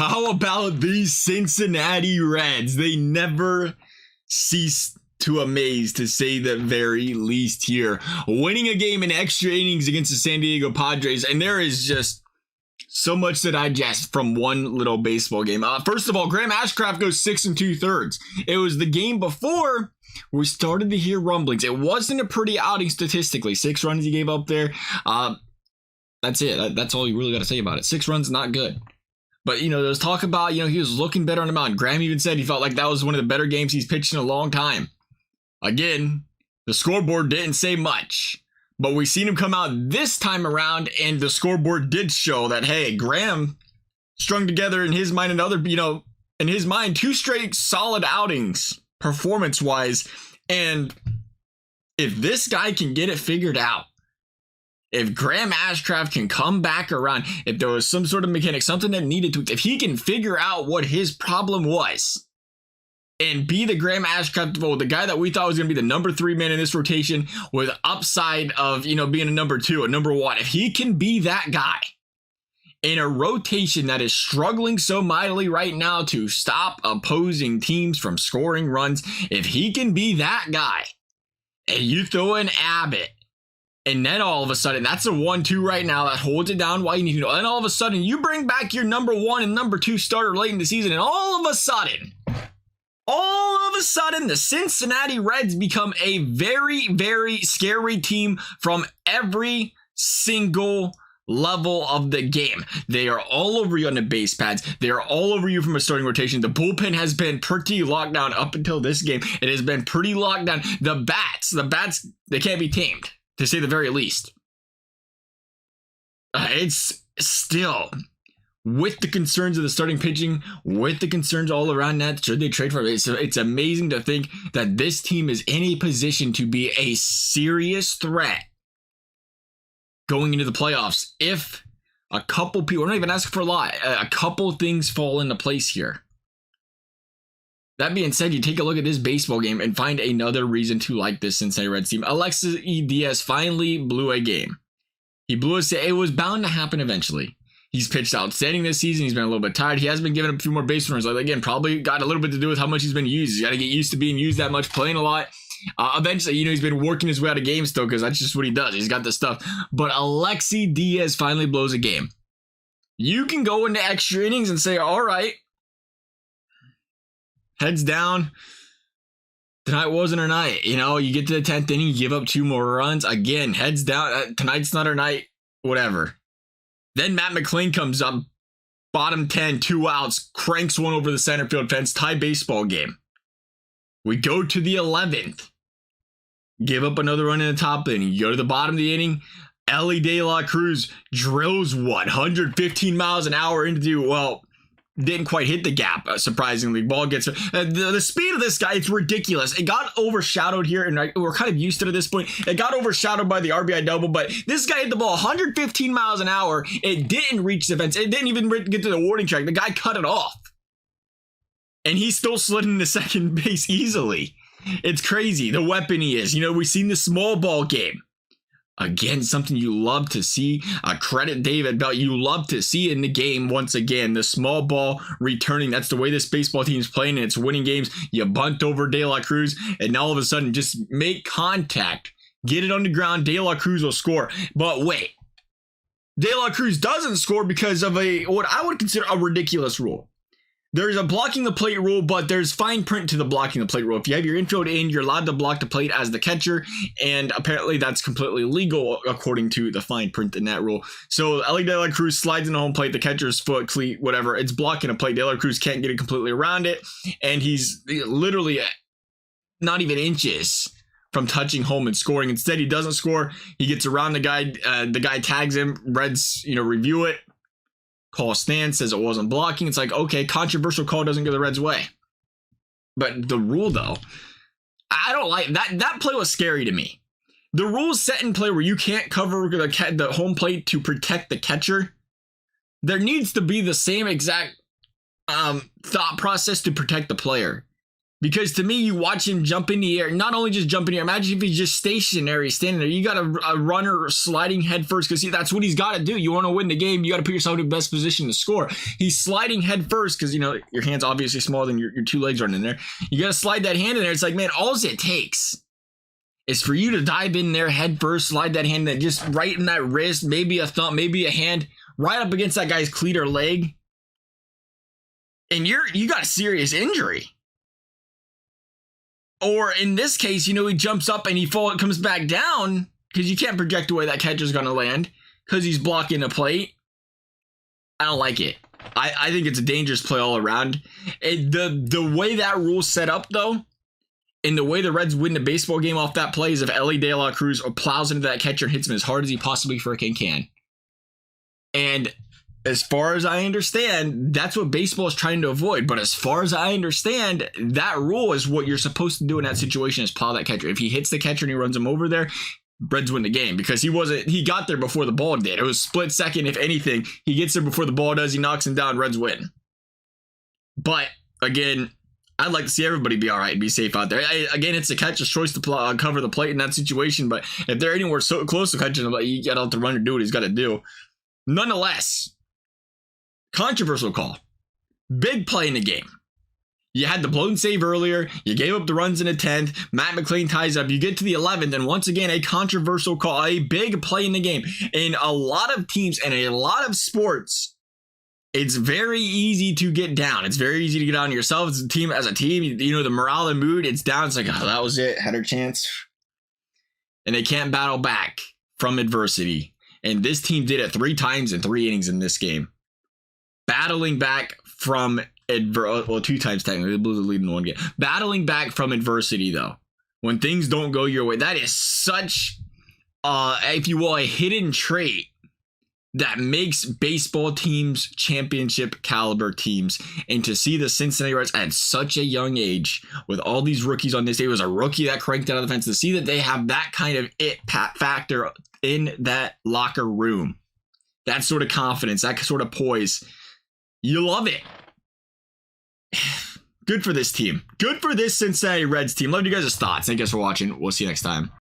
How about these Cincinnati Reds? They never cease to amaze, to say the very least here. Winning a game in extra innings against the San Diego Padres, and there is just so much to digest from one little baseball game. First of all, Graham Ashcraft goes 6 2/3. It was the game before we started to hear rumblings. It wasn't a pretty outing statistically. 6 runs he gave up there. That's it. That's all you really got to say about it. 6 runs, not good. But, there was talk about, he was looking better on the mound. Graham even said he felt like that was one of the better games he's pitched in a long time. Again, the scoreboard didn't say much. But we seen him come out this time around, and the scoreboard did show that, hey, Graham strung together in his mind in his mind, 2 straight solid outings, performance-wise. And if this guy can get it figured out, if Graham Ashcraft can come back around, if there was some sort of mechanic, something that needed to, if he can figure out what his problem was and be the Graham Ashcraft, the guy that we thought was going to be the number 3 man in this rotation with upside of, being a number 2, a number 1, if he can be that guy in a rotation that is struggling so mightily right now to stop opposing teams from scoring runs, if he can be that guy and you throw in Abbott, and then all of a sudden, that's a 1-2 right now that holds it down while you need to know. And all of a sudden, you bring back your number 1 and number 2 starter late in the season, and all of a sudden, the Cincinnati Reds become a very, very scary team from every single level of the game. They are all over you on the base pads. They are all over you from a starting rotation. The bullpen has been pretty locked down up until this game. It has been pretty locked down. The bats, they can't be tamed, to say the very least. It's still, with the concerns of the starting pitching, with the concerns all around that, should they trade for it? It's amazing to think that this team is in a position to be a serious threat going into the playoffs if a couple people, we're not even asking for a lot, a couple things fall into place here. That being said, you take a look at this baseball game and find another reason to like this Cincinnati Reds team. Alexis Diaz finally blew a game. He blew us. It was bound to happen eventually. He's pitched outstanding this season. He's been a little bit tired. He has been given a few more base runners. Again, probably got a little bit to do with how much he's been used. He's got to get used to being used that much, playing a lot. Eventually, he's been working his way out of games still because that's just what he does. He's got the stuff. But Alexis Diaz finally blows a game. You can go into extra innings and say, all right, heads down. Tonight wasn't our night. You get to the 10th inning, you give up 2 more runs. Again, heads down. Tonight's not our night. Whatever. Then Matt McLean comes up, bottom 10, 2 outs, cranks one over the center field fence, tie baseball game. We go to the 11th. Give up another run in the top inning. You go to the bottom of the inning. Elly De La Cruz drills 115 miles an hour into, didn't quite hit the gap, surprisingly. Ball gets... the speed of this guy, it's ridiculous. It got overshadowed here, and we're kind of used to it at this point. It got overshadowed by the RBI double, but this guy hit the ball 115 miles an hour. It didn't reach the fence. It didn't even get to the warning track. The guy cut it off. And he still slid into second base easily. It's crazy, the weapon he is. We've seen the small ball game. Again, something you love to see. Credit David Bell. You love to see in the game once again. The small ball returning. That's the way this baseball team is playing, and it's winning games. You bunt over De La Cruz, and all of a sudden just make contact. Get it on the ground. De La Cruz will score. But wait. De La Cruz doesn't score because of what I would consider a ridiculous rule. There's a blocking the plate rule, but there's fine print to the blocking the plate rule. If you have your infield in, you're allowed to block the plate as the catcher, and apparently that's completely legal according to the fine print in that rule. So Elly De La Cruz slides in the home plate, the catcher's foot, cleat, whatever, it's blocking a plate. De La Cruz can't get it completely around it, and he's literally not even inches from touching home and scoring. Instead, he doesn't score. He gets around the guy tags him, Reds, review it. Call stands, says it wasn't blocking. It's like, okay, controversial call, doesn't go the Reds' way. But the rule, though, I don't like that. That play was scary to me. The rules set in play where you can't cover the home plate to protect the catcher. There needs to be the same exact thought process to protect the player. Because to me, you watch him jump in the air, not only just jump in the air, imagine if he's just stationary, standing there. You got a runner sliding head first because that's what he's got to do. You want to win the game, you got to put yourself in the best position to score. He's sliding head first because, your hand's obviously smaller than your two legs running in there. You got to slide that hand in there. It's like, man, all it takes is for you to dive in there head first, slide that hand, that just right in that wrist, maybe a thumb, maybe a hand, right up against that guy's cleat or leg. And you got a serious injury. Or in this case, he jumps up and he comes back down because you can't project the way that catcher's going to land because he's blocking the plate. I don't like it. I think it's a dangerous play all around. The way that rule's set up, though, and the way the Reds win the baseball game off that play is if Ellie De La Cruz plows into that catcher and hits him as hard as he possibly freaking can. And as far as I understand, that's what baseball is trying to avoid. But as far as I understand, that rule is what you're supposed to do in that situation is plow that catcher. If he hits the catcher and he runs him over there, Reds win the game because he got there before the ball did. It was split second. If anything, he gets there before the ball does. He knocks him down. Reds win. But again, I'd like to see everybody be all right and be safe out there. Again, it's the catcher's choice to cover the plate in that situation. But if they're anywhere so close to catching him, you got to let the runner do what he's got to do. Nonetheless, controversial call. Big play in the game. You had the blown save earlier. You gave up the runs in the 10th. Matt McLain ties up. You get to the 11th, and once again, a controversial call. A big play in the game. In a lot of teams and a lot of sports, it's very easy to get down. It's very easy to get on yourself as a team. The morale and mood, it's down. It's like, oh, that was it. Had our chance. And they can't battle back from adversity. And this team did it 3 times in 3 innings in this game. Battling back from 2 times technically. The Blues are leading 1 game. Battling back from adversity, though. When things don't go your way, that is such, if you will, a hidden trait that makes baseball teams championship caliber teams. And to see the Cincinnati Reds at such a young age with all these rookies on this day, it was a rookie that cranked out of the fence, to see that they have that kind of factor in that locker room, that sort of confidence, that sort of poise, you love it. Good for this team. Good for this Cincinnati Reds team. Love you guys' thoughts. Thank you guys for watching. We'll see you next time.